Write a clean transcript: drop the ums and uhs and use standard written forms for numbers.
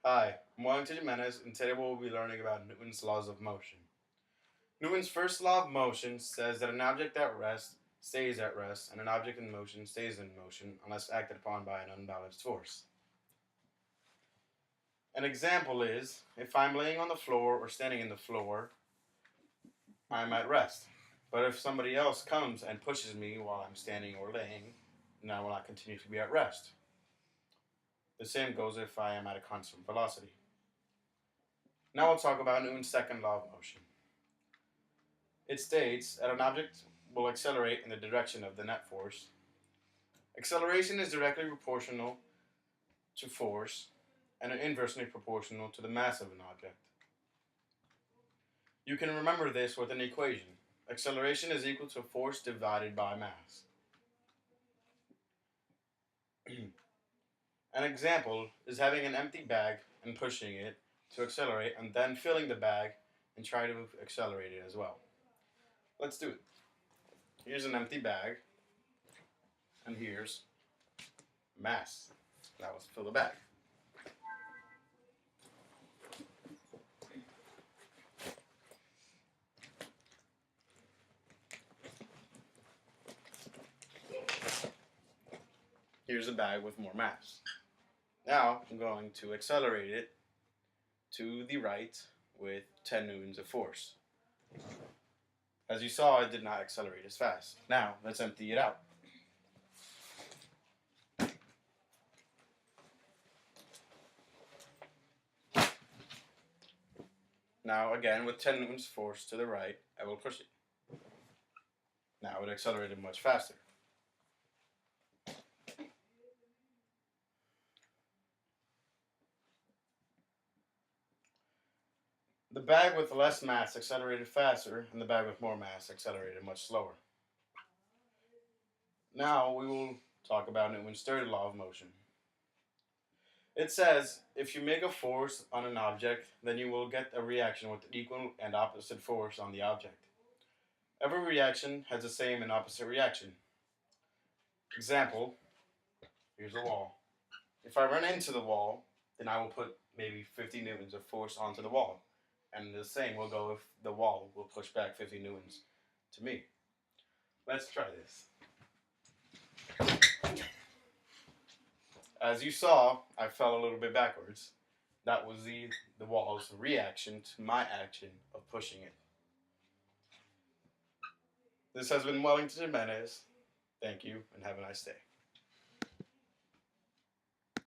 Hi, I'm WElington Integrated, and today we'll be learning about Newton's laws of motion. Newton's first law of motion says that an object at rest stays at rest, and an object in motion stays in motion unless acted upon by an unbalanced force. An example is, if I'm laying on the floor or standing in the floor, I'm at rest. But if somebody else comes and pushes me while I'm standing or laying, then I will not continue to be at rest. The same goes if I am at a constant velocity. Now we'll talk about Newton's second law of motion. It states that an object will accelerate in the direction of the net force. Acceleration is directly proportional to force and inversely proportional to the mass of an object. You can remember this with an equation. Acceleration is equal to force divided by mass. An example is having an empty bag and pushing it to accelerate and then filling the bag and try to accelerate it as well. Let's do it. Here's an empty bag, and here's mass. Now let's fill the bag. Here's a bag with more mass. Now I'm going to accelerate it to the right with 10 newtons of force. As you saw, it did not accelerate as fast. Now let's empty it out. Now again, with 10 newtons force to the right, I will push it. Now it accelerated much faster. The bag with less mass accelerated faster, and the bag with more mass accelerated much slower. Now we will talk about Newton's third law of motion. It says, if you make a force on an object, then you will get a reaction with equal and opposite force on the object. Every reaction has the same and opposite reaction. Example, here's a wall. If I run into the wall, then I will put maybe 50 newtons of force onto the wall. And the same will go if the wall will push back 50 newtons to me. Let's try this. As you saw, I fell a little bit backwards. That was the wall's reaction to my action of pushing it. This has been WElington Integrated. Thank you and have a nice day.